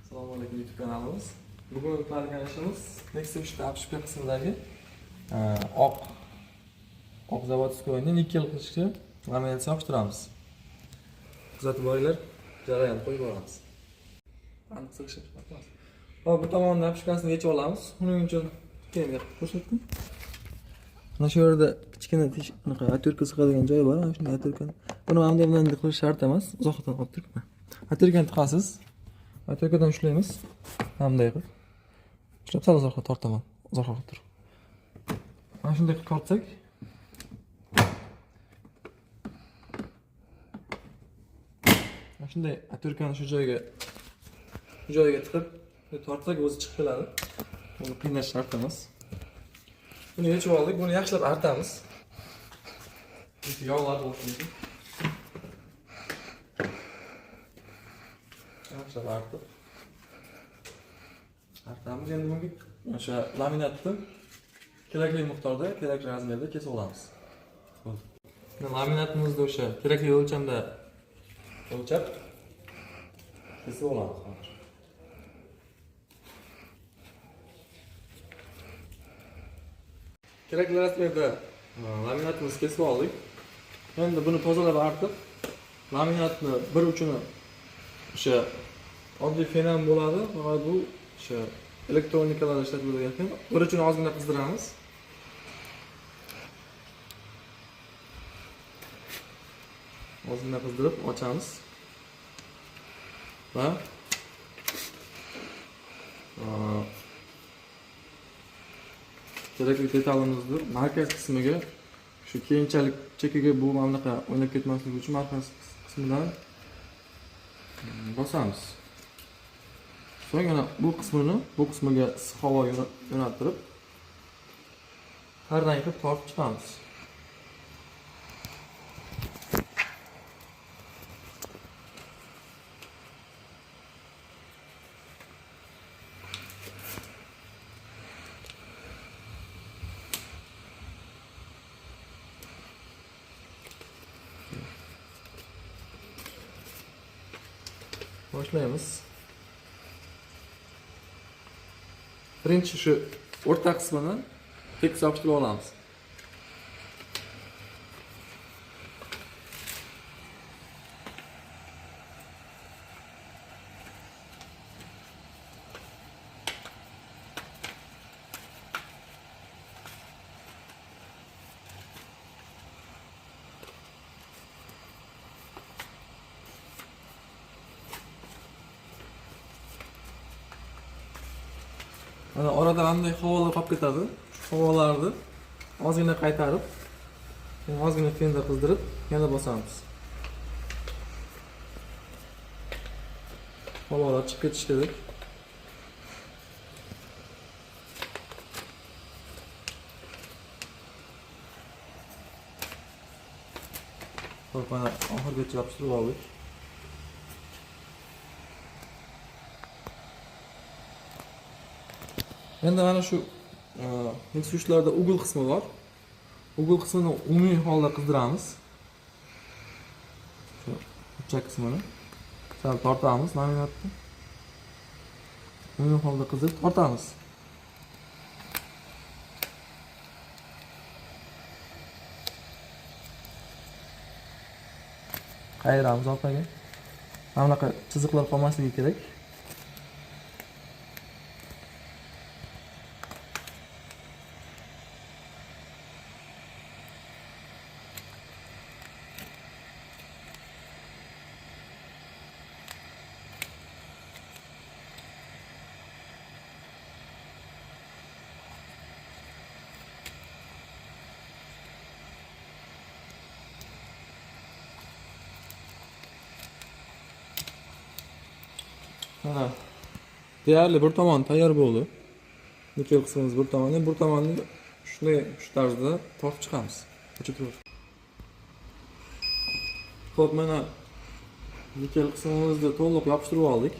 Assalomu alaykum YouTube kanalimiz. Bugun qilayotgan ishimiz Nexus 3 обшивка qismidagi oq zavodskoyni nikel qilishga laminatsiya yopishtiramiz. Kuzatib boringlar, jarayonni qo'yib boramiz. Aniq sig'ishib chiqamiz. Hop, bu tomondan обшивкasini yechib olamiz. Uning uchun keyin ko'rsatdim. Mana shu yerda kichkina bunaqa atyorka sig'adigan joyi bor. Mana shunday atyorkani. Buni ham bilan qilish shart emas. Uzoqdan olib turibman. Atyorkani tiqasiz. Atyorkadan ushlaymiz. Hamday qilib. Ushlab sal uzoqqa tortaman. Uzoqqa qilib turib. Mana shunday qilib tortsak, mana shunday atyorkani shu joyga tiqib tortsak o'zi chiqib keladi. Buni qiynash shart emas. Buni yechib oldik. Buni yaxshilab artamiz. Yog'lar bo'lsin. Yaxshilab artamiz. Endi bunga o'sha laminatni kerakli miqdorda, kerakli razmerda kesib olamiz. Laminatimizni o'sha kerakli o'lchamda o'lchab kesib olamiz. Kerakli razmerda laminatimizni kesib oldik. Endi buni tozalab artib, laminatni bir uchini o'sha oddiy fen ham bo'ladi, faqat bu o'sha elektronikalarda ishlatiladigan fen. Bir uchini ozgina qizdiramiz. Ozgina qizdirib ochamiz. Va kerakli detalimizni markaz qismiga shu keyinchalik chekkaga bu mamlaqa o'ynab ketmasligi uchun markaz qismidan bosamiz. So'ngra bu qismiga issiq havo yo'naltirib har rang qilib tortib chiqamiz. Boshlaymiz. Birinchi shu o'rta qismini tekis yopishtirib olamiz. Mana orada qanday havolar qolib ketadi. Shu havolarni ozgina qaytarib, keyin ozgina fenda qizdirib, yana bosamiz. Havolar chiqib ketishi kerak. Xo'p, mana oxirigacha yopishtirib oldik. Endi mana shu Nexus'larda ugl qismi bor. Ugl qismini umumiy holda qizdiramiz. Shu ucha qismini sal tortamiz laminatni. Umumiy holda qizdirib tortamiz. Qayiramiz orqaga. Mana bunaqa chiziqlar qolmasligi kerak. Mana deyarli bir tomon tayyor bo'ldi. Nikel qismimiz bir tomonni, bir tomonni shunday shu tarzda tortib chiqamiz. Xo'p, mana nikel qismimizni to'liq yopishtirib oldik.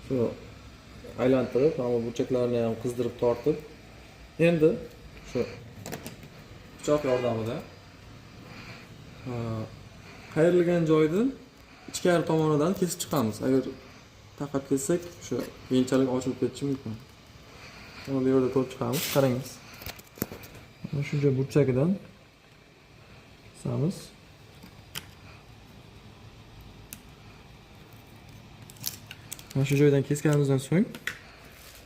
Shu aylantirib, mana burchaklarni ham qizdirib tortib, endi shu pichoq yordamida qayrilgan joydan ichkari tomonidan kesib chiqamiz. Agar taqab kelsak, o'sha keyinchalik ochilib ketishi mumkin. Uni bu yerda to'p chiqamiz. Qarangiz. Mana shuncha burchagidan qisamiz. Mana shu joydan kesganimizdan so'ng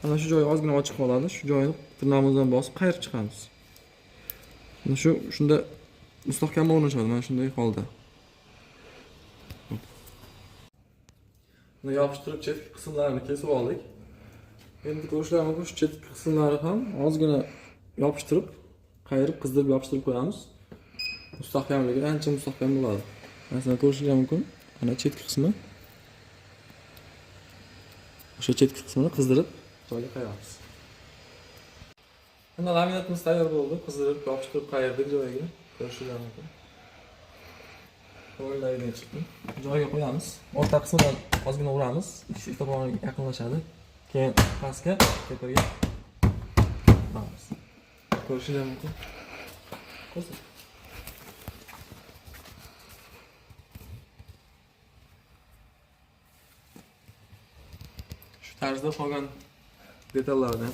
mana shu joyi ozgina ochiq qoladi. Shu joyni tirnog'imizdan bosib qayirib chiqamiz. Mana shunda mustahkam o'rnashadi. Mana shunday holda. Buni yopishtirib chetki qismlarini kesib oldik. Endi ko'rishlari mumkin, shu chetki qismlari ham ozgina yopishtirib, qayirib, qizdirib yopishtirib qo'yamiz. Mustahkamligi ancha mustahkam bo'ladi. Masalan, ko'rishlari mumkin. Mana chetki qismi. O'sha chetki qismini qizdirib joyiga qo'yamiz. Mana laminatimiz tayyor bo'ldi. Qizdirib, yopishtirib qayirdik joyiga. Ko'rishlari mumkin. Qo'yiladigan chiqdi. Joyiga qo'yamiz. O'rta qismidan ozgina uramiz. Ikki tomoniga yaqinlashadi. Keyin pastga, tepaga uramiz. Ko'rishingiz mumkin. Ko'rsak. Shu tarzda qolgan detallarni